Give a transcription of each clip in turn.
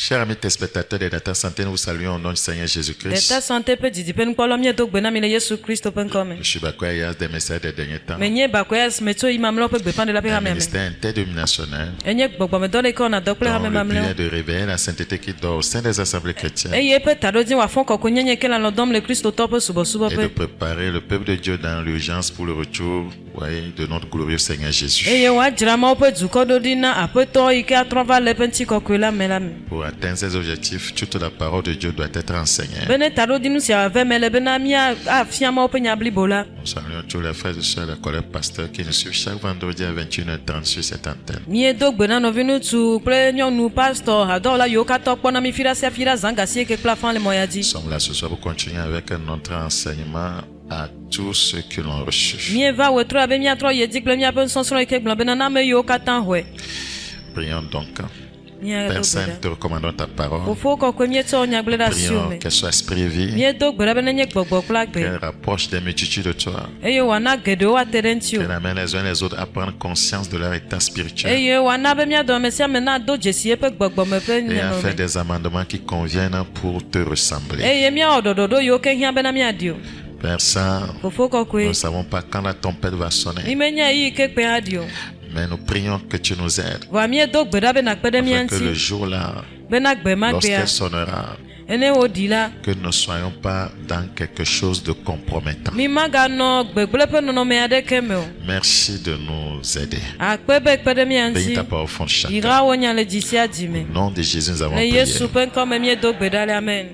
Chers amis téléspectateurs de Data Santé, nous vous saluons au nom du Seigneur Jésus-Christ. Data Santé peut dire que nous parlons mieux donc benami le Yesu Christ open comme. Je suis Bakoya des messages des derniers temps. Mais nie bakoyas meto imam lo peut dépendre de la Un paix ministère interdénominationnel enye gbogbo me dole ko na dokle ha me dont le mamle. but est de réveiller la sainteté qui dort au sein des assemblées chrétiennes Eye peut tado di wa fon ko ko nyenye ke la lo dom le Christ au top subo subo et de pe. préparer le peuple de Dieu dans l'urgence pour le retour de notre glorieux Seigneur Jésus. Eye wa jira ma pe du ko do dina apeto ike atrova le penti ko ko la melame. Pour atteindre ces objectifs, toute la parole de Dieu doit être enseignée. Bene tado di nu si ave mele benami afia ma pe nyabli bola. Nous saluons tous les frères et sœurs, les collègues pasteurs qui nous suivent chaque vendredi à 21h30 sur cette antenne. Mie do gbena no vinu tu ple nyonu pastor adola yo ka to pona mi fira sia fira zanga si ke plafan le moyaji. Nous sommes là ce soir pour continuer avec notre enseignement à tous ceux qui l'ont reçu. Mie va wetro abe mi atro ye dikle mi ape sonsro ke gbon benana me yo ka tan hwe. Prions donc. Mie Père do Saint, gbeda. nous te recommandons ta parole. Fofo ko ko mie to nyagle da Prions siome. qu'elle soit esprit vie, Mie do gbeda benenye gbogbo plagbe. qu'elle rapproche des multitudes de toi, Eye wana gedo wa terentio. qu'elle amène les uns les autres à prendre conscience de leur état spirituel Eye wana be mi do mesia mena do jesi pe gbogbo me pe et à faire nyemo. des amendements qui conviennent pour te ressembler. Eye mi odododo yo ke hia bena mi adio. Père Saint, Fofo ko nous ne ko. savons pas quand la tempête va sonner, Imenya yi ke pe adio. mais nous prions que tu nous aides Va mie do gbeda be na kpede mi afin que le anti. jour-là, Be na gbe ma gbe a. lorsqu'elle sonnera, Ene o di la. que nous ne soyons pas dans quelque chose de compromettant. Mi maga no gbegble pe no me ade keme o. Merci de nous aider. Akpe be kpede mi Bénis anti. ta parole au fond de chacun. Ira wonya le jisi adime. Au nom de Jésus, nous avons Le prié. Yesu pe comme mi do gbeda le amen.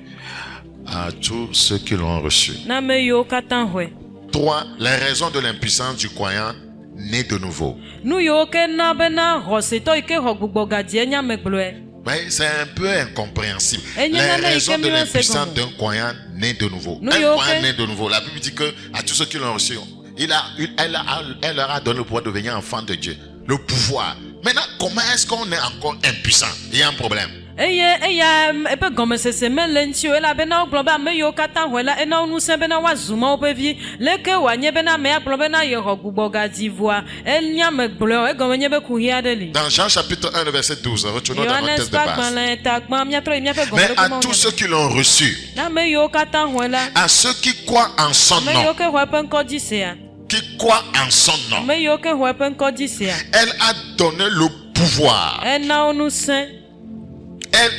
À tous ceux qui l'ont reçu. Na me yo katan hwe. 3. Les raisons de l'impuissance du croyant né de nouveau. Nu yo ke na be na hoseto ike ho gbogbo gadi enya me gbloe. Mais c'est un peu incompréhensible. Et Les il y en a raisons qui de aiment l'impuissance secondes. d'un croyant né de nouveau. Nous, Un yo, croyant ok. né de nouveau. La Bible dit que à tous ceux qui l'ont reçu, elle leur a donné le pouvoir de devenir enfant de Dieu. Le pouvoir. Maintenant, comment est-ce qu'on est encore impuissant? Il y a un problème. Eya epe gome sese me lentio ela be na ogloba me yo katan hwe la ena unu se be na wazuma opevi leke wa nye be na me agloba na ye ho gbogbo gadi voa enya me gblo e gome nye be ku hia deli. Dans Jean chapitre 1, le verset 12, retournons dans notre Yohanes texte de pa base. gban ta gban mi atro mi ape gome Mais le à kuma tous ceux qui l'ont reçu, na me yo katan hwe la à ceux qui croient en son me nom, yo ke hwe pe nko dise qui croient en son nom, me yo ke hwe pe nko dise elle a donné le pouvoir. ena unu se Elle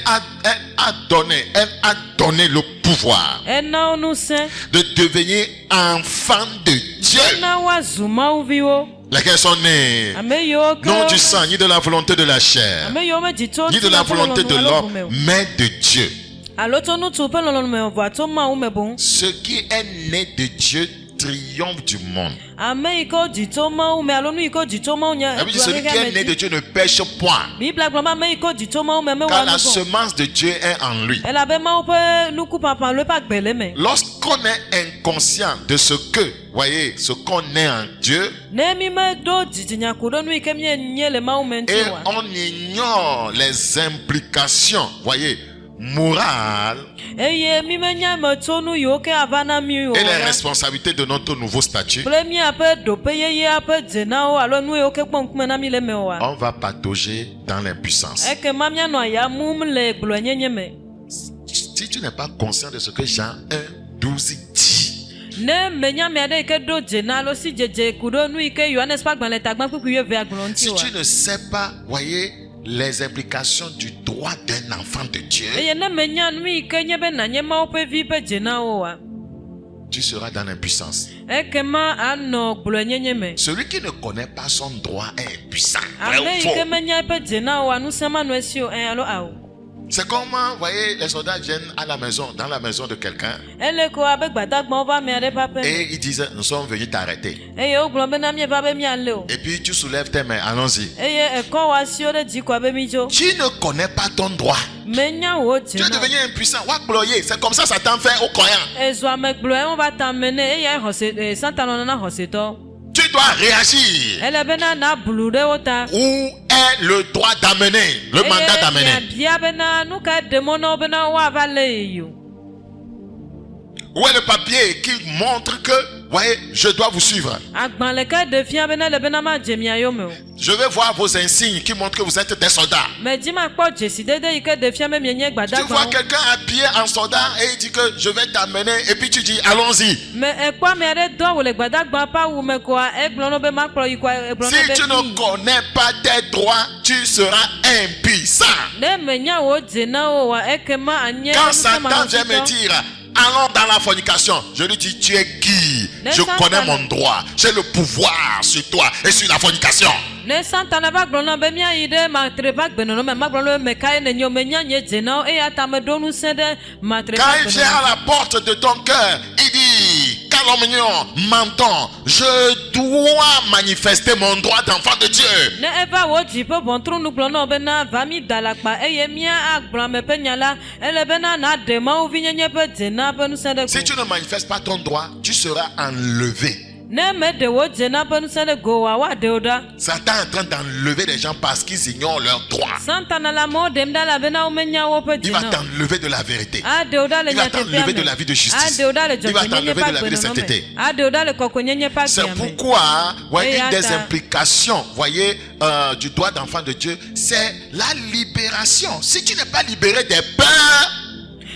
a donné le pouvoir ena unu se de devenir enfant de Dieu. ena wazuma uviwo Lesquels sont nés ame yo ke non du sang, ni de la volonté de la chair, ame yo me dito ni de la volonté de l'homme, mais de Dieu. alo to nu tu pe lolo me vo to ma u me bon Ce qui est né de Dieu triomphe du monde. ame iko dito ma u me alo nu iko dito ma u nya La Bible dit celui qui est né de Dieu ne pêche point, Bibla gloma me iko dito ma u me me car wa la nu bon semence de Dieu est en lui. ela be ma u pe nu ku papa le pa gbele me Lorsqu'on est inconscient de ce que, voyez, ce qu'on est en Dieu, ne mi me do jijinya ku do nu ike mi enye le ma u me et ntiwa on ignore les implications, voyez, morales eye mi me nya me to nu yo ke avana mi o et les responsabilités de notre nouveau statut, premier ape do pe ye ape dena o alo nu yo ke pon kuma na mi le me wa on va patauger dans l'impuissance. e ke ma mi no ya mum le glo nyenye me Si tu n'es pas conscient de ce que Jean 1:12 dit, ne menya me ade ke do jena lo si jeje ku do nu ike Yohanes pa gban le tagban pipu ye ve agbon si ntiwa tu ne sais pas, voyez, les implications du droit d'un enfant de Dieu, eye ne menya nu ike nye be na nye ma o pe vi pe jena o wa tu seras dans l'impuissance. ekema ano glo nyenye me Celui qui ne connaît pas son droit est impuissant. Vrai ame ou ike faux? menya pe jena o anu sema no esio alo awo C'est comment, vous voyez, les soldats viennent à la maison, dans la maison de quelqu'un, ele ko abe gbada gbon va me ade pape et ils disent, nous sommes venus t'arrêter. eye o glo be na mi va be mi ale o Et puis tu soulèves tes mains, allons-y. eye eko wa si o de ji ko be mi jo Tu ne connais pas ton droit. menya o Tu es jena devenu impuissant. Wakbloyer, c'est comme ça Satan fait aux croyants. ezo ame glo e on va t'amener eye hose santana na hose to Tu dois réagir. ele be na bulu de ota Où est le droit d'amener, le mandat d'amener? bia be na nu ka demono be na wa va le yo Où est le papier qui montre que voyez, je dois vous suivre. agbalẽka ɖevia bena le bena madze mia yome o. Je vais voir vos insignes qui montrent que vous êtes des soldats. Medi makpɔ dzesidede yi ke ɖevia be mienye Tu vois gbadagbawo. quelqu'un habillé en soldat et il dit que je vais t'amener et puis tu dis allons-y. Me ekpɔ ame aɖe do awu le gbadagba ƒe awu me koa egblɔ no be makplɔ yi koa egblɔ Si no tu be ne connais pas tes droits, tu seras impuissant. ne menya wo dze na wo wa ekema anye Quand Satan vient me dire allons dans la fornication, je lui dis tu es qui? Je connais mon droit, j'ai le pouvoir sur toi et sur la fornication. ne Santana va gblɔ na be miayi ɖe matre va gbenono me magblɔ no be me kae nenye menya nye dze na wo eya ta me ɖo ŋusẽ ɖe matre Quand va il vient à la porte de ton cœur, il dit calomniant, menton, je dois manifester mon droit d'enfant de Dieu. ne eva wo dziƒe ʋɔtru gblɔ na wo bena va mi da lakpa eye mía agblɔ ame ƒe nya la ele bena na ɖe mawuvi nyenye ƒe dze na ƒe ŋusẽ ɖe Si go. tu ne manifestes pas ton droit, tu seras enlevé. Ne me ɖe wo dze na ƒe ŋusẽ ɖe go wa woaɖe wo ɖa. Satan est en train d'enlever les gens parce qu'ils ignorent leurs droits. Santana le amewo ɖem ɖa elabena womenya woƒe Il va dze na o. t'enlever de la vérité. Aɖe wo ɖa le Il va nyateƒea t'enlever de me. la vie de justice. Aɖe wo ɖa le Il va dzɔdzɔenyenye t'enlever ƒe de la vie de agbenɔnɔ sainteté. me. Aɖe wo ɖa le kɔkɔenyenye ƒe C'est agbea me. pourquoi, voyez, Et une des attends. implications, voyez, du droit d'enfant de Dieu, c'est la libération. Si tu n'es pas libéré des peurs,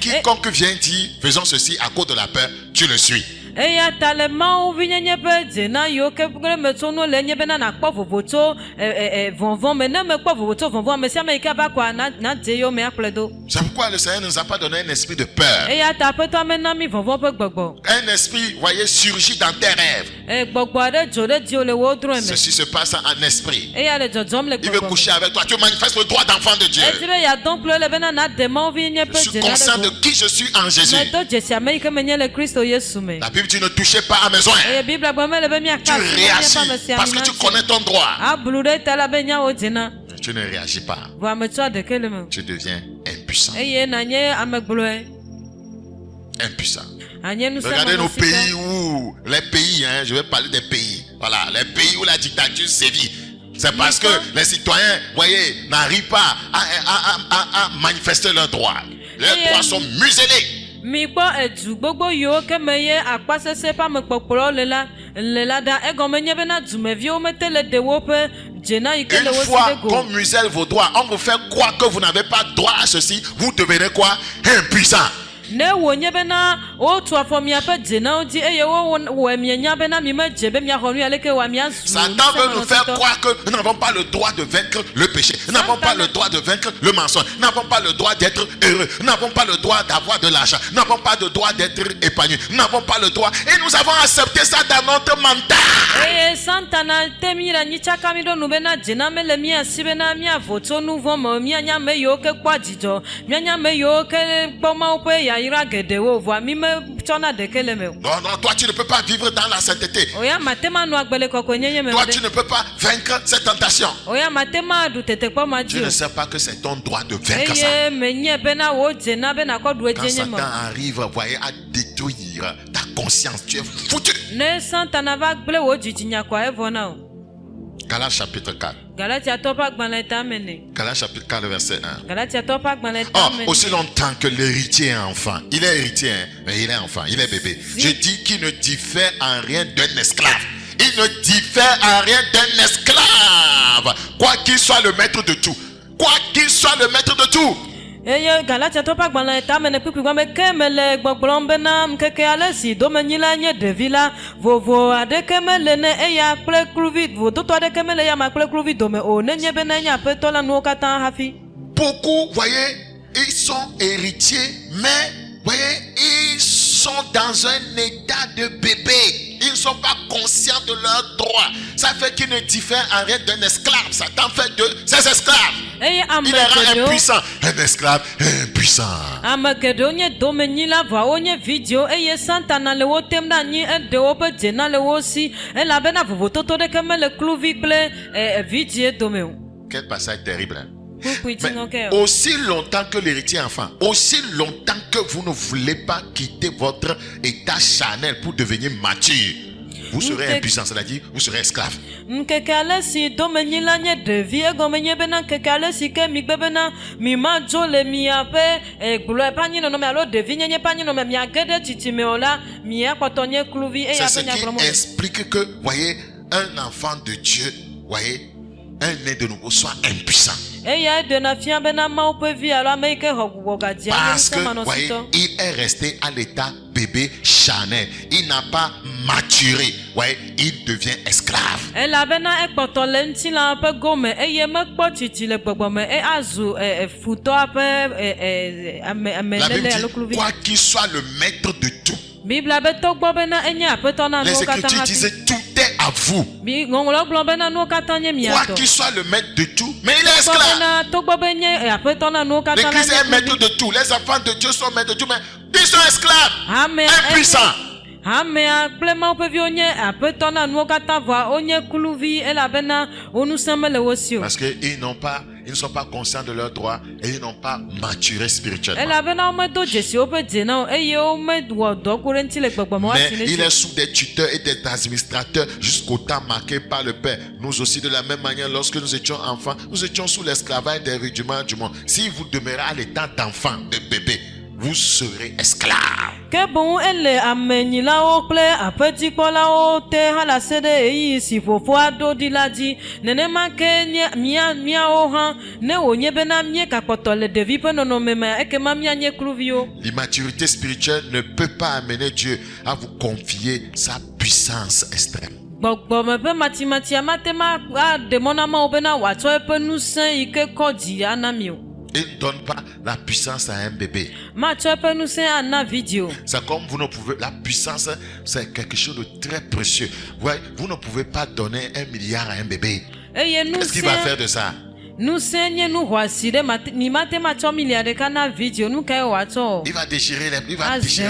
quiconque vient dire, faisons ceci à cause de la peur, tu le suis. Eya ta le mawuvi nyenye ƒe dze na yiwo ke kple metsonu le nye bena nakpɔ vovo tso vɔvɔ̃ me. Ne mekpɔ vovo tso vɔvɔ̃ ame sia ame yi ke va kɔa nadze yewo me akplɔe do. C'est pourquoi le Seigneur ne nous a pas donné un esprit de peur. Eya ta aƒetɔ mena mi vɔvɔ̃ ƒe gbɔgbɔ. Un esprit, voyez, surgit dans tes rêves. Gbɔgbɔ aɖe dzo ɖe dziwò le wo drɔ̃e me. Ceci se passe en esprit. Eya le dzɔdzɔm le Il veut gbɔgbɔ coucher me. avec toi. Tu manifestes le droit d'enfant de Dieu. Edi be yadɔ kplɔ ele bena naɖe mawuvi nyenye Je ƒe suis dze na conscient ɖe de go. qui je suis en Jésus. Medo dzesi ame yi ke menye le Kristo Yesu me. La Bible dit ne touchez pas à mes oins. Eye Biblia gblɔ mele be Tu miaka asi na míaƒe ame réagis sia parce que tu connais ton droit. ablu ɖe ta la be nyawo dze na. Tu ne réagis pas. Vɔ ame tso aɖeke le me. Tu deviens impuissant. Eye nanye ame gblɔe. Impuissant. Anye nusẽ Regardez nos mɔmesitɔ. pays où, les pays, hein, je vais parler des pays. Voilà, les pays où la dictature sévit. C'est parce que les citoyens, voyez, n'arrivent pas à manifester leurs droits. Leurs droits sont muselés. Mikpɔ edu gbogbo yiwo ke me ye akpasese ƒe amekpɔkplɔ le la ɖa egɔme nye bena dumeviwo mete le ɖe woƒe dzena yi ke le Une wo si fois ɖe go. qu'on muselle vos droits, on vous fait croire que vous n'avez pas droit à ceci, vous devenez quoi? Impuissant. Ne wònye bena wotu afɔ miaƒe dzenawo dzi eye wowɔe mienya bena mi medze be miaxɔ nu aleke wòa miazu. Satan veut nous faire croire que nous n'avons pas le droit de vaincre le péché. Nous n'avons pas le droit de vaincre le mensonge. Nous n'avons pas le droit d'être heureux. Nous n'avons pas le droit d'avoir de l'argent. Nous n'avons pas le droit d'être épanoui. Nous n'avons pas le droit. Et nous avons accepté ça dans notre mental. Eye Santana te mi ɖe anyi tsaka mi ɖo nu bena dzena mele mia si bena miavo tso nu vɔ me mianya ame yiwo ke kpɔ dzidzɔ mianya ame yiwo ke kpɔ Mawu ƒe yayra geɖewo vɔa mi metsɔna ɖeke le me o. Non, non, toi tu ne peux pas vivre dans la sainteté. Oya mate ma nu agbe le kɔkɔenyenye me o Toi tu ɖe. ne peux pas vaincre cette tentation. Oya mate ma ɖu tetekpɔ ma Tu dzi ne o. sais pas que c'est ton droit de vaincre ça. Eye menye bena wo dzena bena kɔ ɖu Quand edzenye me Satan o. arrive, voyez, à détruire ta conscience, tu es foutu. Ne Santana va gblẽ wo dzidzinya koa evɔ na o. Galates chapitre 4. Galatiatɔ ƒe agbalẽ ta me ne. Galates chapitre 4, verset 1. Galatiatɔ ƒe agbalẽ ta Oh, me aussi ne. longtemps que l'héritier est enfant. Il est héritier, hein, mais il est enfant, il est bébé. Je dis qu'il ne diffère en rien d'un esclave. Il ne diffère en rien d'un esclave. Quoi qu'il soit le maître de tout. Quoi qu'il soit le maître de tout. Eye Galatiatɔ ƒe agbalẽ ta me ne kpikpi gɔme ke mele gbɔgblɔm bena ŋkeke ale si domenyila nye ɖevi la vovo aɖeke mele ne eya kple kluvi vototo aɖeke mele eya ma kple kluvi dome o nenye bena enye aƒetɔ la nuwo katã hafi. Beaucoup, voyez, ils sont héritiers, mais, voyez, ils sont dans un état de bébé. Ils ne sont pas conscients de leurs droits. Ça fait qu'ils ne diffèrent en rien d'un esclave. Satan fait de ces esclaves. Eye ame Il les rend geɖewo impuissants. Un esclave impuissant. ame geɖewo nye domenyila vɔa wonye vidziwo eye Santana le wo tem ɖe anyi eɖe woƒe dzena le wo si elabena vovototo ɖeke mele kluvi kple vidie dome o. Quel passage terrible. Hein? Kpukpui Mais dziŋɔ ke o. aussi longtemps que l'héritier enfant, aussi longtemps que vous ne voulez pas quitter votre état charnel pour devenir mature. vous serez impuissant, c'est-à-dire vous serez esclave. Nkeke ale si domenyi la nye ɖevi egɔme nye bena nkeke ale si ke mi gbe bena mi ma dzo le miaƒe gblɔ ƒe anyinɔnɔ me alo ɖevi nyenye ƒe anyinɔnɔ me miage ɖe tsitsime o la miakpɔtɔ nye kluvi eya C'est ce ƒe nyagblɔm qui wole. explique que, voyez, un enfant de Dieu, voyez, un né de nouveau soit impuissant. Eya ɖena fia bena Mawu ƒe vi alo ame yi ke xɔ gbugbɔ gadzi Parce que, anye voyez, ŋusẽmanɔsitɔ. il est resté à l'état bébé charnel. Il n'a pas maturé. Voyez, il devient esclave. Elabena ekpɔtɔ le ŋutilã ƒe gome eye mekpɔ tsitsi le gbɔgbɔme azu futɔa ƒe La Bible amelele alo dit, kluvi. quoi qu'il soit le maître de tout. Biblia be togbɔ bena enye aƒetɔ na Les nuwo katã Écritures hafi. disaient, tout est à vous. Ŋɔŋlɔ gblɔ bena nuwo katã nye Quoi miatɔ. qu'il soit le maître de tout, mais il est Togbɔ esclave. bena togbɔ be nye aƒetɔ na nuwo katã la L'Église est nye maître kluvi. de tout. Les enfants de Dieu sont maîtres de tout, mais ils sont esclaves, Amea impuissants. Amea kple Mawu ƒe viwo nye aƒetɔ na nuwo katã vɔa wonye kluvi elabena wo ŋusẽ mele wo si o. Parce qu'ils ne sont pas conscients de leurs droits et ils n'ont pas maturé spirituellement. Elabena womedo dzesi woƒe dzena o eye womewɔ dɔ ku ɖe ŋuti le gbɔgbɔme Mais woasi il ne est sous des tuteurs et des administrateurs jusqu'au temps marqué par le Père. Nous aussi, de la même manière, lorsque nous étions enfants, nous étions sous l'esclavage des rudiments du monde. Si vous demeurez à l'état d'enfant, de bébé, vous serez esclave. ke boŋ ele amenyilawo kple aƒedzikpɔlawo te hã le ase ɖe ɣeyiɣi si fofoa ɖo ɖi la dzi nenema ke nye míawo hã ne wònye bena míegakpɔtɔ le ɖevi ƒe nɔnɔme me ekema míanye kluviwo. L'immaturité spirituelle ne peut pas amener Dieu à vous confier sa puissance extrême. Gbɔgbɔme ƒe matimatia mate ma aɖe mɔ na Mawu bena wòatsɔ eƒe ŋusẽ yi ke kɔ dzi ana mi o. Il ne donne pas la puissance à un bébé. Matsɔ eƒe ŋusẽ ana vidi o. C'est comme vous ne pouvez... La puissance, c'est quelque chose de très précieux. Vous ne pouvez pas donner 1 milliard à un bébé. Eye Qu'est-ce qu'il va faire de ça? ŋusẽ nye nu xɔasi ɖe mi mate ma tsɔ milia ɖeka na vidi o nu kae wòatsɔ o. Il va déchirer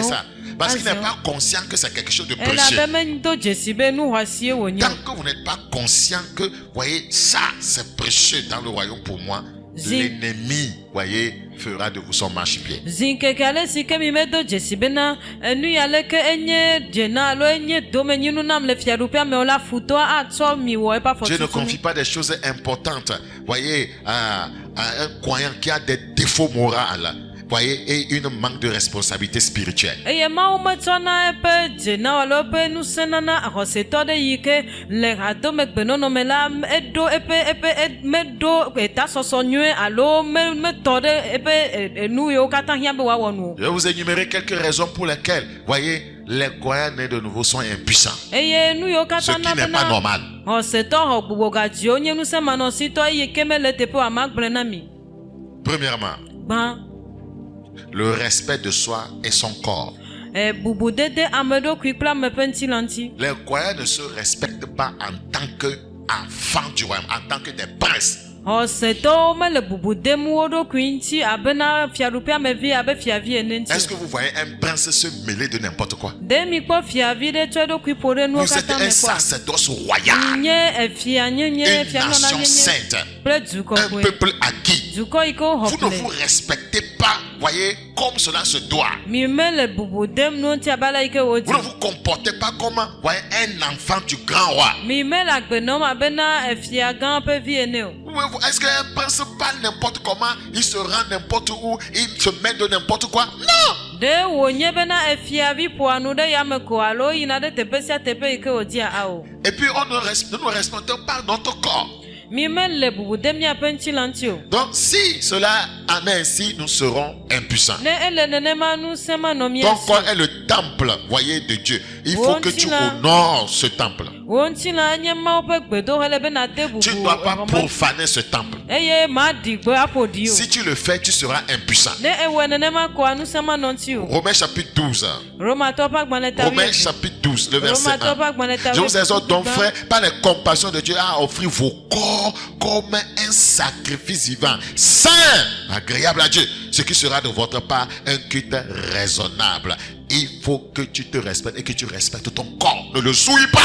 ça. Parce qu'il n'est pas conscient que c'est quelque chose de précieux. Elabe medo dzesi be nu xɔasie wònye. Tant que vous n'êtes pas conscient que, voyez, ça, c'est précieux dans le royaume pour moi, l'ennemi, voyez, fera de vous son marchepied. Zinkeke ale si ke mi medo dzesi bena enu ya leke enye dzena alo enye domenyinu nam le fiaɖuƒea me o la futɔa atsɔ mi wɔ eƒe Dieu ne afɔtutu. confie pas des choses importantes, voyez, à un croyant qui a des défauts moraux, voyez, et une manque de responsabilité spirituelle. Eye Mawu metsɔna eƒe dzena alo eƒe ŋusẽnana axɔsetɔ ɖe yi ke le hadomegbenɔnɔ la eɖo meɖo etasɔsɔ nyuie alo metɔ ɖe eƒe nu yiwo katã hiã be wòawɔ nu o. Je vais vous énumérer quelques raisons pour lesquelles, voyez, les croyants nés de nouveau sont impuissants. Eye nu yiwo Ce katã qui na n'est pas bena normal. xɔsetɔ xɔ gbugbɔ gadziwo nye ŋusẽmanɔsitɔ eye ke mele teƒe o amagblẽ na mi. Premièrement, Gbã. le respect de soi et son corps. Bubudede ame ɖokui kple ame ƒe ŋutilã ŋuti. Les croyants ne se respectent pas en tant qu'enfants du royaume, en tant que des princes. Xɔsetɔwo mele bubu dem wo ɖokui ŋuti abena fiaɖuƒea me vi abe fiavi ene ŋuti Est-ce o. que vous voyez un prince se mêler de n'importe quoi? Ɖe mi kpɔ fiavi ɖe tsɔ eɖokui ƒo ɖe nuwo Vous êtes katã me un kpɔa. sacerdoce royal, Nye efia nyenye une fianɔla nation nyenye sainte, kple dukɔ un ƒoe. peuple acquis. Dukɔ yi ke woxɔ Vous ne vous ƒle. respectez pas, voyez, comme cela se doit. Mi mele bubu dem nuwo ŋuti abe ale yi ke Vous ne wodi. vous comportez pas comme, voyez, un enfant du grand roi. Mi mele agbenɔm abena efia gã ƒe vi ene o. Est-ce qu'un prince parle n'importe comment, il se rend n'importe où, il se met de n'importe quoi? Non! Ɖe wònye bena efiavi ƒoa nu ɖe yame ko alo yina ɖe teƒe sia teƒe yi ke wòdia ao. Et puis nous ne respectons pas notre corps. Mi mele bubu dem miaƒe ŋutilã ŋuti o. Donc si cela en est ainsi, nous serons impuissants. Ne ele nenema ŋusẽmanɔ mia Ton si. corps est le temple, voyez, de Dieu. Il faut que tu honores ce temple. Wo ŋutilã nye Mawu ƒe gbedoxɔ le be nade bubu. Tu ne dois pas exɔme. profaner ce temple. Eye maɖi gbe aƒo ɖi o. Si tu le fais, tu seras impuissant. Ne ewɔe nenema koa ŋusẽmanɔ ŋuti o. Romains chapitre 12. Romatɔwo ƒe agbalẽ ta Romains 12. chapitre 12, le verset Romatɔwo 1. ƒe agbalẽ ta Je vous exhorte donc, 12. frères, par les compassions de Dieu, à offrir vos corps comme un sacrifice vivant, saint, agréable à Dieu, ce qui sera de votre part un culte raisonnable. Il faut que tu te respectes et que tu respectes ton corps. Ne le souille pas.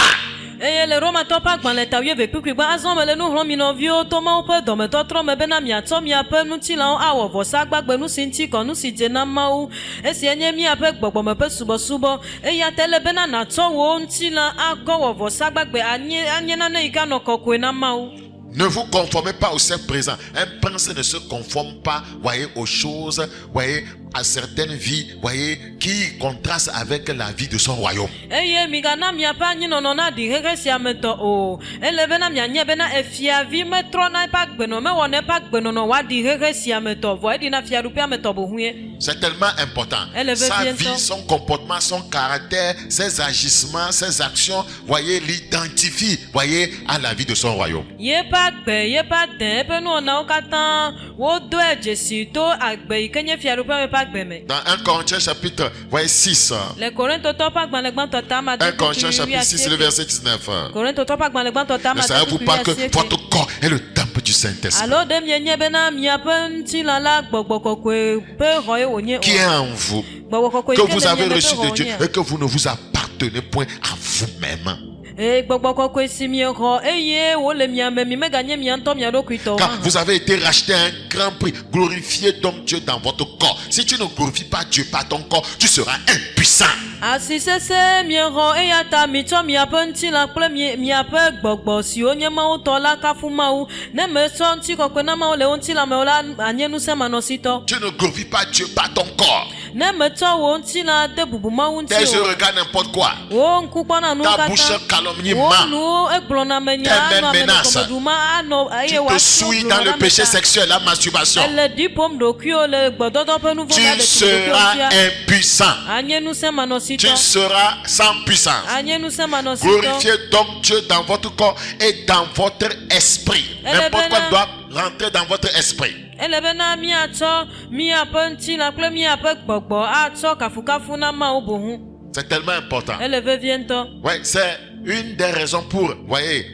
eye le Romatɔ ƒe agbalẽ ta wuieve kpikpikpe azɔ me le nu hlɔm mi nɔviwo to Mawu ƒe dɔmetɔtrɔ me bena miatsɔ miaƒe ŋutilãwo awɔ vɔsa gbagbe nu si ŋuti kɔ nu si dze na Mawu esia nye miaƒe gbɔgbɔme ƒe subɔsubɔ eya ta ele bena nàtsɔ wò ŋutilã akɔ wɔ vɔsa gbagbe anye nane yi ke anɔ kɔkɔe na Mawu. Ne vous conformez pas au siècle présent. Un prince ne se conforme pas, voyez, aux choses, voyez, à certaines vies, voyez, qui contrastent avec la vie de son royaume. Eye migana miaƒe anyinɔnɔ na ɖi xexe sia me tɔ o. Ele bena mianye bena efiavi metrɔna eƒe agbenɔnɔ, mewɔna eƒe agbenɔnɔ wòaɖi xexe sia me tɔ, vɔ eɖina fiaɖuƒea me tɔ bohue. C'est tellement important. Sa vie, son comportement, son caractère, ses agissements, ses actions, voyez, l'identifie, voyez, à la vie de son royaume. Yeƒe agbe, yeƒe ade, eƒe nuwɔnawo katã wodoe dzesi to agbe yi ke nye fiaɖuƒea me ƒe agbe me. Dans 1 Corinthiens chapitre, voyez 6. Le Korintotɔ ƒe agbalẽ gbãtɔ ta 1 Corinthiens chapitre 6, le verset 19. Korintotɔ ƒe agbalẽ gbãtɔ ta Ne savez-vous pas que votre corps est le temple du Saint-Esprit? Alo ɖe mienye bena miaƒe ŋutilã la gbɔgbɔ kɔkɔe ƒe xɔe wònye o. Qui est en vous, Gbɔgbɔ kɔkɔe que yi ke vous le avez miaƒe reçu de Dieu xɔe et que vous ne vous appartenez point à vous-même. Gbɔgbɔ kɔkɔe si miexɔ eye wòle mia me mi meganye mia ŋutɔ mia ɖokui tɔ. Car vous avez été racheté à un grand prix. Glorifiez donc Dieu dans votre corps. Si tu ne glorifies pas Dieu par ton corps, tu seras impuissant. Asi sese miexɔ eya ta mitsɔ miaƒe ŋutilã kple miaƒe gbɔgbɔ siwo nye Mawu tɔ la kafu Mawu. Ne metsɔ ŋutikɔkɔe na Mawu le wo ŋutilã me o la anye ŋusẽmanɔsitɔ. Tu ne glorifies pas Dieu par ton corps. Ne metsɔ wo ŋutilã de bubu Mawu ŋuti Tes yeux o. regardent n'importe quoi. Wo ŋku kpɔna nu Ta bouche katã. calomnie Wo ment. nuwo egblɔna me nya Tes anɔ ame mains menacent. ɖe gɔmeɖuma anɔ eye Tu te wòatsɔ souilles dans le gblɔna péché me ta. sexuel, la masturbation. Ele ɖi ƒom ɖokuiwo le gbɔdɔdɔ ƒe nu vɔ̃ Tu la ɖe seras ɖokuiwo impuissant. anye Tu ŋusẽmanɔsitɔ. seras sans puissance. Anye ŋusẽmanɔsitɔ. Glorifiez donc Dieu dans votre corps et dans votre esprit. N'importe quoi doit rentrer dans votre esprit. Ele bena miatsɔ miaƒe ŋutilã kple miaƒe gbɔgbɔ atsɔ kafukafu na Mawu boŋu. C'est tellement important. Ele vevie ŋutɔ. Ouais, c'est une des raisons pour, voyez,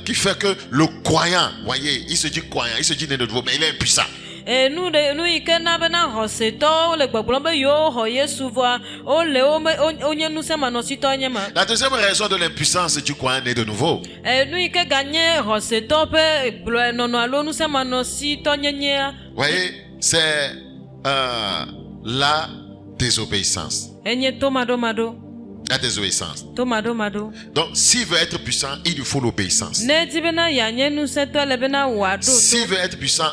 qui fait que le croyant, voyez, il se dit croyant, il se dit né de nouveau, mais il est impuissant. Nu yi ke na bena xɔsetɔwo le gbɔgblɔm be yewo xɔ Yesu vɔa wonye ŋusẽmanɔsitɔ nye ma. La deuxième raison de l'impuissance du croyant né de nouveau, Nu yi ke ganye xɔsetɔ ƒe nɔnɔ alo ŋusẽmanɔsitɔ nyenyea. voyez, c'est la désobéissance. Enye tomaɖomaɖo. La désobéissance. Tomaɖomaɖo. Donc, s'il veut être puissant, il lui faut l'obéissance. Ne di bena yeanye ŋusẽtɔ le bena wòaɖo S'il to. veut être puissant,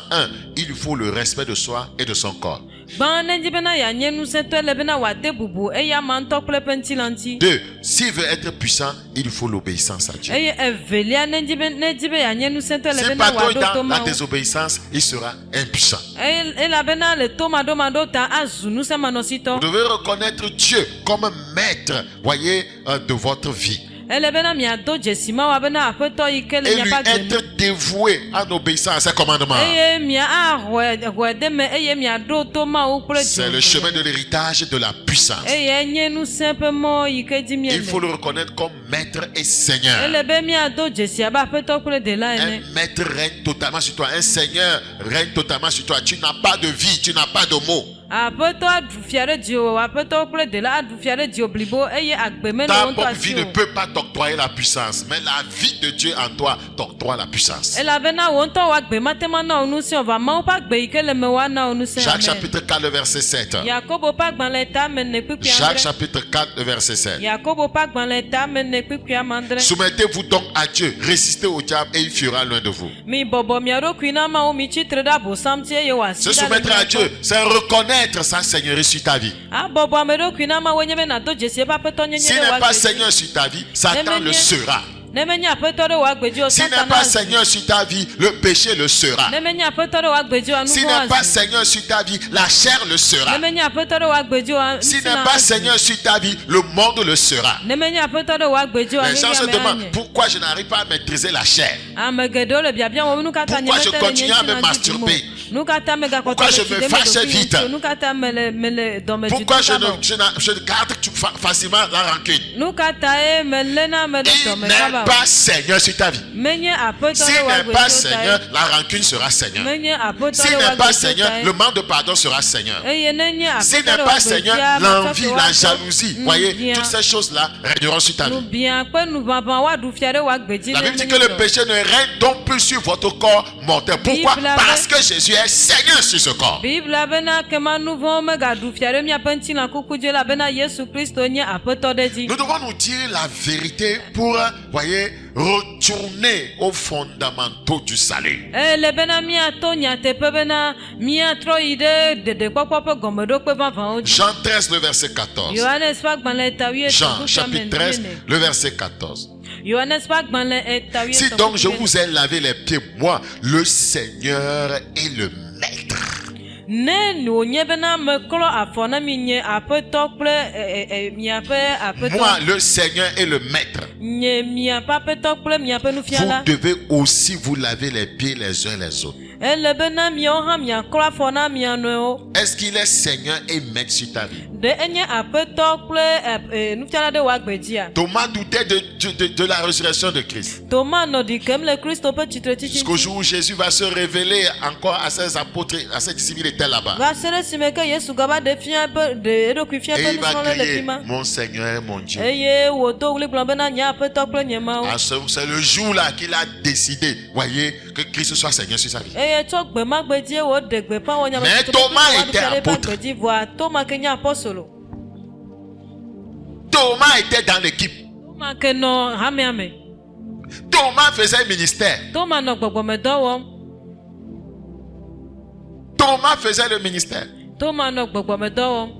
il lui faut le respect de soi et de son corps. Gbã ne di bena yeanye ŋusẽtɔ le bena wòade bubu eya ma ŋutɔ kple eƒe ŋutilã ŋuti. 2. S'il veut être puissant, il lui faut l'obéissance à Dieu. Eye evelia ne di be yeanye ŋusẽtɔ le S'il bena patrouille wòaɖo to dans la Mawu. désobéissance, il sera impuissant. Elabena le tomaɖomaɖo ta azu Vous ŋusẽmanɔsitɔ. devez reconnaître Dieu comme maître, voyez, de votre vie. Ele bena miado dzesi Mawu abena aƒetɔ yi ke le Et lui miaƒe agbe me. être dévoué en obéissant à ses commandements. Eye mia ahɔe de me eye miaɖo to Mawu kple C'est le chemin de l'héritage de la puissance. eye nye ŋusẽ ƒe mɔ yi ke di Il faut miele. le reconnaître comme maître et seigneur. Ele be miado dzesi abe aƒetɔ kple ɖela ene. Un maître règne totalement sur toi. Un seigneur règne totalement sur toi. Tu n'as pas de vie, tu n'as pas de mots. Aƒetɔ aɖu fia ɖe dziwò, aƒetɔ kple ɖela aɖu fia ɖe dziwò blibo eye agbe me le Ta wo ŋutɔ propre asi vie ne o. peut pas t'octroyer la puissance, mais la vie de Dieu en toi t'octroie la puissance. Elabena wo ŋutɔ wò agbe mate ma na wo ŋusẽ o, va Mawu ƒe agbe yi ke le me woana wo ŋusẽ. Jacques Amen. chapitre 4, le verset 7. Yakobo ƒe agbalẽ ta me ne kpikpui Jacques andre. chapitre 4, le verset 7. Yakobo ƒe agbalẽ ta me ne kpikpui andre. Soumettez-vous donc à Dieu, résistez au diable et il fuira loin de vous. Mi bɔbɔ mia ɖokui na Mawu, mi tsitre ɖe abosam ŋuti eye wòasi Se ɖa le soumettre à mia Dieu, c'est reconnaître sa seigneurie sur ta vie. Abɔbɔ ame ɖokui na Mawu nye be nàdo dzesi eƒe aƒetɔ nyenye S'il ɖe n'est wò pas agbe dzi. Seigneur sur ta vie, Satan le sera. Ne menye aƒetɔ ɖe wò agbe dzi o, S'il n'est Satan pas azu. Seigneur sur ta vie, le péché le sera. Ne menye aƒetɔ ɖe wò agbe dzi o, nu S'il vɔ̃ n'est pas azu. Seigneur sur ta vie, la chair le Ne sera. menye aƒetɔ ɖe wò agbe dzi o, S'il ŋutilã n'est pas azu. Seigneur sur ta vie, le monde le sera. Ne menye aƒetɔ ɖe wò agbe dzi o, Les gens se anyigba me demandent anye. pourquoi je n'arrive pas à maîtriser la chair. Ame geɖewo le biabia wɔm, nu katã nye Pourquoi je mete le nye continue à me ŋutilã dzi ɖum o. masturber? Nu katã megakɔtɔ Pourquoi le je tsi me ɖe me fâche ɖokui vite? ŋuti o. Nu katã mele dɔmedzoe Pourquoi je kaba o. ne garde facilement la rancune. Nu kata e me lena me de Il to me n'est kaba. pas Seigneur sur ta vie. Menye apoto S'il le wa n'est pas gbe Seigneur, la rancune sera Seigneur. Menye apoto S'il le wa n'est pas gbe Seigneur, le manque de pardon sera Seigneur. Eye nenye S'il apoto n'est le pas wa Seigneur, gbe l'envie, la jalousie, voyez, bien. toutes ces choses-là régneront sur ta Nu vie. bien pe nu baba wa du fiare wa gbe ji La Bible dit que le péché ne règne donc plus sur votre corps mortel. Pourquoi? Bible avait- Parce que Jésus est Seigneur sur ce corps. Bible bena kema nu vɔ me ga du fiare mia pe ŋuti la kuku dze la bena Yesu Kristo nye aƒetɔ ɖe dzi. Nous devons nous dire la vérité pour, voyez, retourner aux fondamentaux du salut. Ele bena miato nyateƒe bena miatrɔ yi ɖe ɖeɖekpɔkpɔ ƒe gɔmeɖokpe vavãwo dzi. Jean 13, le verset 14. Yohanes ƒe agbalẽ etawui Jean chapitre 13, le verset 14. Yohanes ƒe agbalẽ etawui Si donc je vous ai lavé les pieds, moi, le Seigneur et le Maître. ne wònye bena meklɔ afɔ na mi nye aƒetɔ kple miaƒe aƒetɔ. Moi, le Seigneur et le Maître. Nye miaƒe aƒetɔ kple miaƒe Vous nufiala. devez aussi vous laver les pieds les uns les autres. Ele bena miawo hã miaklɔ afɔ na mia nɔewo. Est-ce qu'il est Seigneur et Maître sur ta vie? Ɖe enye aƒetɔ kple nufiala ɖe wòa gbe dzia. Thomas doutait de la résurrection de Christ. Toma nɔ ɖikem le Kristo ƒe tsitretsitsi. Jusqu'au jour où Jésus va se révéler encore à ses apôtres, à ses disciples, il était là-bas. Va se ɖe esime ke Yesu gava ɖe fia be ɖe eɖokui fia Et be il va nusrɔ̃le le fi crier, ma. mon Seigneur et mon Dieu. Eye wòdo ɣli gblɔ bena nye aƒetɔ kple nye Mawu. C'est le jour-là qu'il a décidé, voyez, que Christ soit Seigneur sur sa vie. Eye tsɔ gbe ma gbe dzie wòɖe gbeƒã wɔ nyame Mais tutu Thomas wòa était nufiala ƒe apôtre. agbe dzi vɔa Toma ke nye apɔstolo. Thomas était dans l'équipe. Toma ke nɔ hamea me. Thomas faisait ministère. Toma nɔ gbɔgbɔmedɔ wɔm. Thomas faisait le ministère. Toma nɔ gbɔgbɔmedɔ wɔm.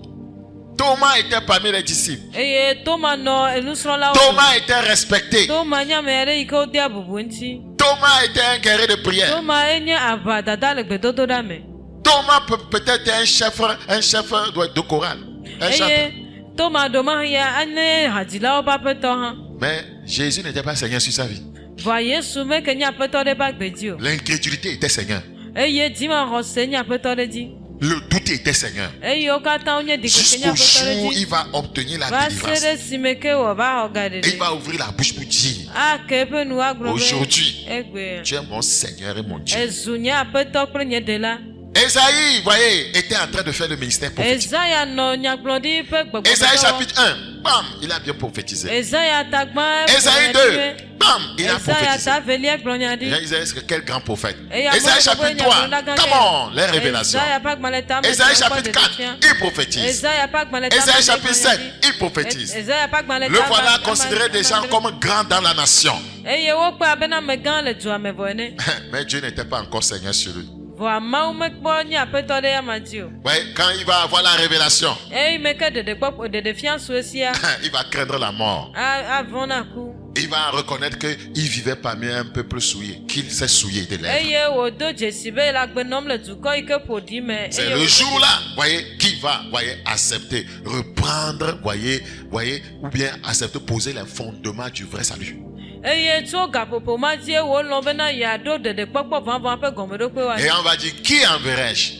Thomas était parmi les disciples. Eye Toma nɔ nusrɔ̃lawo. Thomas était respecté. Toma nye ame aɖe yi ke wodea bubu ŋuti. Thomas était un guerrier de prière. Toma enye aʋadada le gbedodoɖa me. Thomas peut-être un chef de chorale. Un chanteur. Eye Toma ɖoma ya anye hadzilawo ƒe aƒetɔ hã. Mais Jésus n'était pas Seigneur sur sa vie. Vɔa Yesu meke nye aƒetɔ ɖe ƒe agbe dzi o. L'incrédulité était Seigneur. Eye dzimaxɔse nye aƒetɔ ɖe dzi. Le doute était Seigneur. Eye wo katã wonye dikeke nye Jusqu'au aƒetɔ ɖe jour où dzi. il va obtenir la Va se délivrance. ɖe esime ke wòava xɔ ga Et il ɖeɖe. va ouvrir la bouche pour dire, Ake eƒe nu agblɔ be aujourd'hui, egbe tu es mon Seigneur et mon Dieu. ezu nye aƒetɔ kple nye ɖela. Esaïe, voyez, était en train de faire le ministère prophétique. Ezaya nɔ nyagblɔɖi ƒe Esaïe gbɔgbɔdɔ. chapitre 1, bam, il a bien prophétisé. Ezaya tagbã Esaïe 2, bam, il a Ezaya prophétisé. ta velia gblɔ nya ɖi. Esaïe, c'est quel grand prophète. Et amewo Esaïe gbɔ chapitre be 3, nyagblɔɖa gã come ɖe. on, les révélations. Ezaya ƒe agbalẽ ta ame Esaïe etɔ̃ kpɔ chapitre 4, ɖeɖefia. il prophétise. Ezaya ƒe agbalẽ ta Esaïe ame chapitre etɔ̃ 7, il prophétise. Ezaya ƒe agbalẽ Le ta voilà ame- considéré ame- déjà ame- comme grand dans la nation. Eye wokpe abena amegã le dua me vɔ ene. Mais Dieu n'était pas encore Seigneur sur lui. Vɔa Mawu mekpɔ nye aƒetɔ ɖe ama dzi o. Ouais, quand il va avoir la révélation, Eyi me ke ɖeɖefia sue sia il va craindre la mort. avɔ na ku. Il va reconnaître qu'il vivait parmi un peuple souillé, qu'il s'est souillé des lèvres. Eye wòdo dzesi be le agbe nɔm le dukɔ yi ke ƒo ɖi me. C'est Eye le wòdo- jour-là, voyez, qui va, voyez, accepter, reprendre, voyez, ou bien accepter, poser les fondements du vrai salut. Eye tso gaƒoƒo ma dzie wòlɔ̃ bena yeaɖo ɖeɖekpɔkpɔ vavã ƒe gɔmeɖokpe wa. Et on va dire, qui enverrai-je?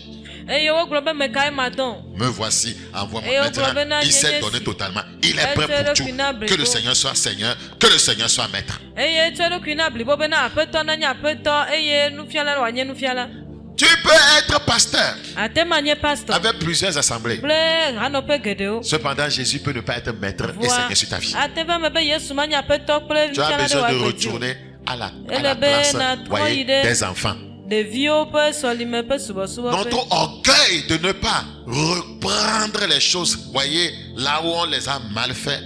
Eye wogblɔ be me kae madɔ. Me voici, envoie-moi. Et on Maintenant, provenait il s'est Yesu. donné totalement. Il est prêt pour tout. Que le Seigneur soit Seigneur, que le Seigneur soit Maître. Eye tsɔ eɖokui na blibo bena aƒetɔ nanye aƒetɔ eye nufiala wòanye nufiala. Tu peux être pasteur Ate ma nye pastor avec plusieurs assemblées. kple hanɔƒe geɖewo. Cependant, Jésus peut ne pas être Maître et Voa Seigneur sur ta vie. ate va me be Yesu ma nye aƒetɔ kple Tu as nufiala ɖe besoin de wòa gbe dzi o. retourner à la Ele be place, na trɔ voyez, yi ɖe des enfants. ɖeviwo ƒe sɔlime ƒe subɔsubɔ ƒe. Notre orgueil de ne pas reprendre les choses, voyez, là où on les a mal fait,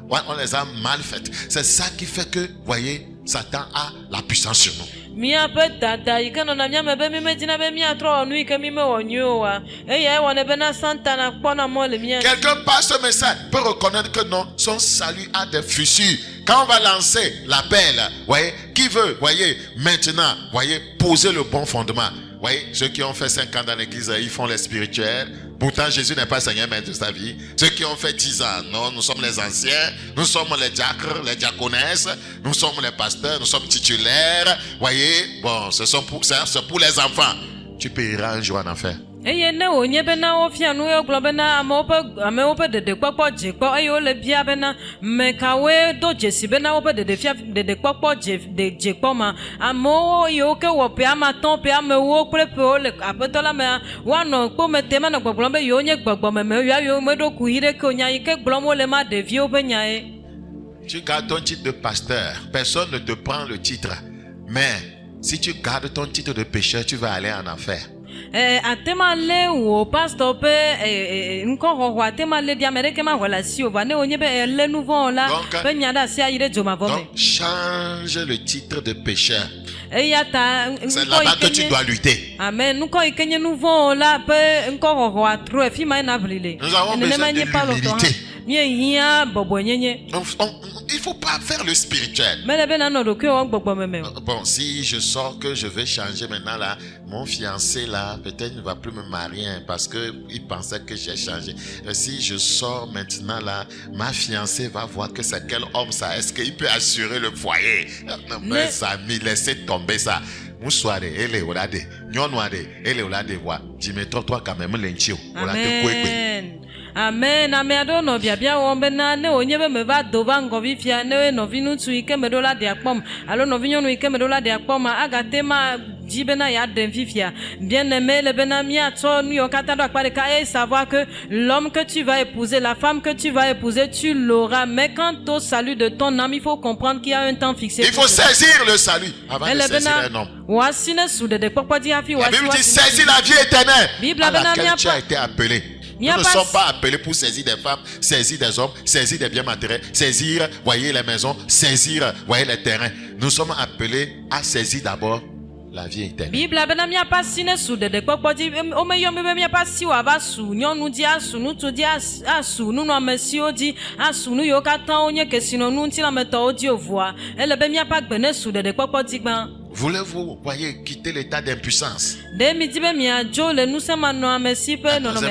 ouais, on les a mal faites. C'est ça qui fait que, voyez, Satan a la puissance sur nous. Míaƒe dada yi ke nɔna mía me be mí medina be míatrɔ wɔ nu yi ke mí mewɔ nyuie oa eya ewɔnɛ bena Satana kpɔna mɔ le mía. Quelqu'un par ce message peut reconnaître que non, son salut a des fissures. Quand on va lancer l'appel, voyez, qui veut, voyez, maintenant, voyez, poser le bon fondement. Voyez, ceux qui ont fait 5 ans dans l'église, ils font les spirituels. Pourtant, Jésus n'est pas Seigneur maître de sa vie. Ceux qui ont fait 10 ans, non, nous sommes les anciens, nous sommes les diacres, les diaconesses, nous sommes les pasteurs, nous sommes titulaires. Voyez, bon, c'est pour les enfants. Tu paieras un jour en enfer. eye ne wonye bena wo fia nu yo glo bena amewo pe dede kpokpo je kpo eye wo le bia bena mekawe do jesi bena wo pe dede fia dede kpokpo je kpo ma amewo yo ke wo pe amaton pe amewo kple pe wo le apeto la me wa no kpo me te ma no gbogbo be yo nye gbogbo me yo me do ku hire ke onya ke glo mo le ma devi o pe nya e. Tu gardes ton titre de pasteur, personne ne te prend le titre. Mais si tu gardes ton titre de pécheur, tu vas aller en enfer. Atema le wo pastor pe nko ho atema le dia mereke ma wala si o va ne onye be le nouveau la pe nyada si ayire joma vome. Donc change le titre de pécheur. C'est là-bas que tu dois lutter. Amen. Nous avons besoin de l'humilité. Il ne faut pas faire le spirituel. Bon, si je sors que je vais changer maintenant là, mon fiancé là, peut-être ne va plus me marier parce qu'il pensait que j'ai changé. Si je sors maintenant là, ma fiancée va voir que c'est quel homme ça. Est-ce qu'il peut assurer le foyer? Mes amis, laissez tomber ça. Moussoire, elle est au lade. Nyonwade, elle est au lade. Dimetro, toi quand même, l'enchio. Amen. Amen. Amen. No bia wombena ne onyebe me va dova ngovi fia ne no vinu tu ike me dola de akpom. Alo no vinyo no ike me dola de akpom agatema jibena ya denfifia. Bien aimé le benamia to nu yokata do akpare ka et savoir que l'homme que tu vas épouser, la femme que tu vas épouser, tu l'auras. Mais quant au salut de ton âme, il faut comprendre qu'il y a un temps fixé. Il faut saisir le salut avant de saisir un homme. La Bible dit saisis la vie éternelle à laquelle tu as été appelé. Nous ne sommes pas appelés pour saisir des femmes, saisir des hommes, saisir des biens matériels, saisir, voyez les maisons, saisir, voyez les terrains. Nous sommes appelés à saisir d'abord la vie éternelle. Bible benamia pas sine sous de pokpodi o me yo me mia pas si wa ba su nyonu di asu nu to di asu nu no mesi odi asu nu yo katan onye kesino nu nti na meto odi ovua ele be mia pas gbene sous de pokpodi gban. Voulez-vous, voyez, quitter l'état d'impuissance? Deuxième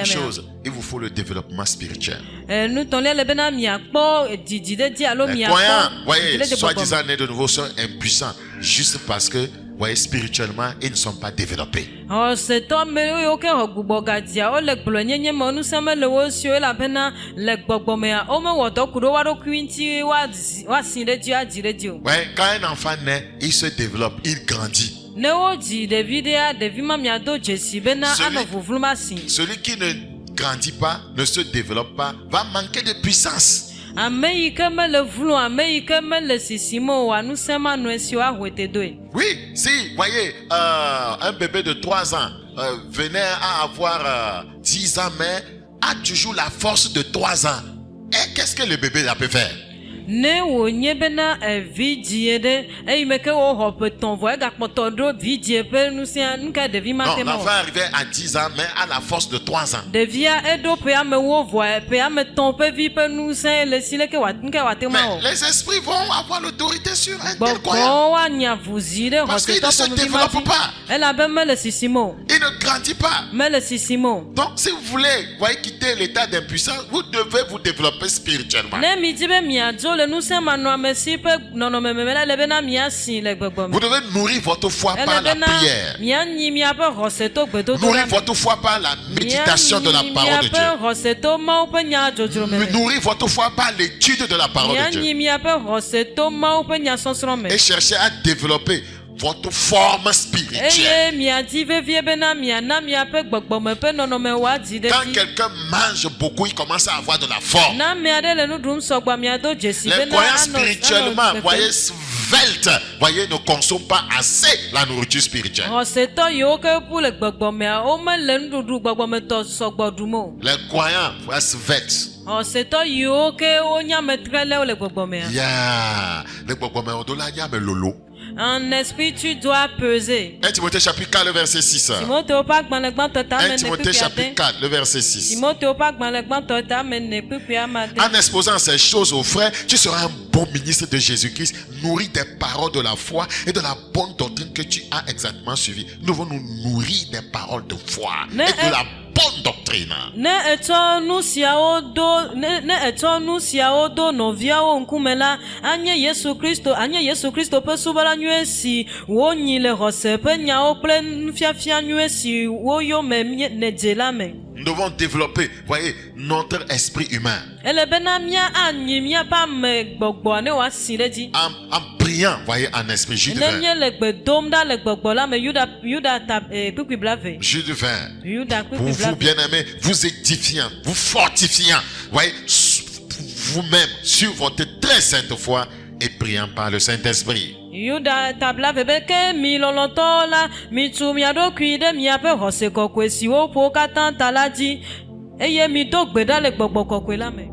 chose, il vous faut le développement spirituel. Les croyants, voyez, soi-disant nés de nouveau sont impuissants juste parce que, voyez, spirituellement, ils ne sont pas développés. Ouais, quand un enfant naît, il se développe, il grandit. Celui qui ne grandit pas, ne se développe pas, va manquer de puissance. Oui, si, voyez, un bébé de 3 ans venait à avoir 10 ans, mais a toujours la force de 3 ans. Et qu'est-ce que le bébé a pu faire? Ne wo nyebena vidie de meke wo hopeton vo ga potodro vidie pe nusia nka devi matemo. Non, l'enfant arrivait à 10 ans mais à la force de 3 ans. Devia edo pe ame wo vo pe ame ton pe vi pe nusia le sile ke wat nka watema. Mais les esprits vont avoir l'autorité sur un tel croyant. Parce qu'il ne se développe pas. Elle a ben le sisimo. Il ne grandit pas. Mais le sisimo. Donc si vous voulez, voyez, quitter l'état d'impuissance, vous devez vous développer spirituellement. Ne mi dibe mi adzo. Vous devez nourrir votre foi par la prière. Nourrir votre foi par la méditation de la parole de Dieu. Nourrir votre foi par l'étude de la parole de Dieu. Et chercher à développer votre forme spirituelle. Quand quelqu'un mange beaucoup, il commence à avoir de la forme. Les croyants spirituellement, voyez, svelte, voyez, ne consomment pas assez la nourriture spirituelle. Les croyants, voyez, svelte. En esprit, tu dois peser. 1 Timothée chapitre 4, le verset 6. 1 Timothée chapitre 4, le verset 6. En exposant ces choses aux frères, tu seras un bon ministre de Jésus-Christ, nourri des paroles de la foi et de la bonne doctrine que tu as exactement suivie. Nous devons nous nourrir des paroles de foi et de la bonne doctrine. Ne eto nu siawo do noviawo nkume la anye Yesu Kristo pe subala nyue si wo nyi le hose pe nyawo kple nfiafia nyue si wo yo me ne dela me. Nous devons développer, voyez, notre esprit humain. Ele bena mia anyi mia pa me gbogbo ne wa si le di. En priant, voyez, en esprit. Jus de Ne vin. mie le gbe dom da le gbogbo la me yuda ta pipi blave. Jus de vin. Yuda pipi Pour vous, blave. bien-aimés, vous édifiant, vous fortifiant, voyez, vous-même, sur votre très sainte foi et priant par le Saint-Esprit. Yuda tabla bebeke mi lolonto la mi tu mi adokui de mi ape hose kokwe si wo po katan talaji eye mi do gbeda le gbogbo kokwe la me.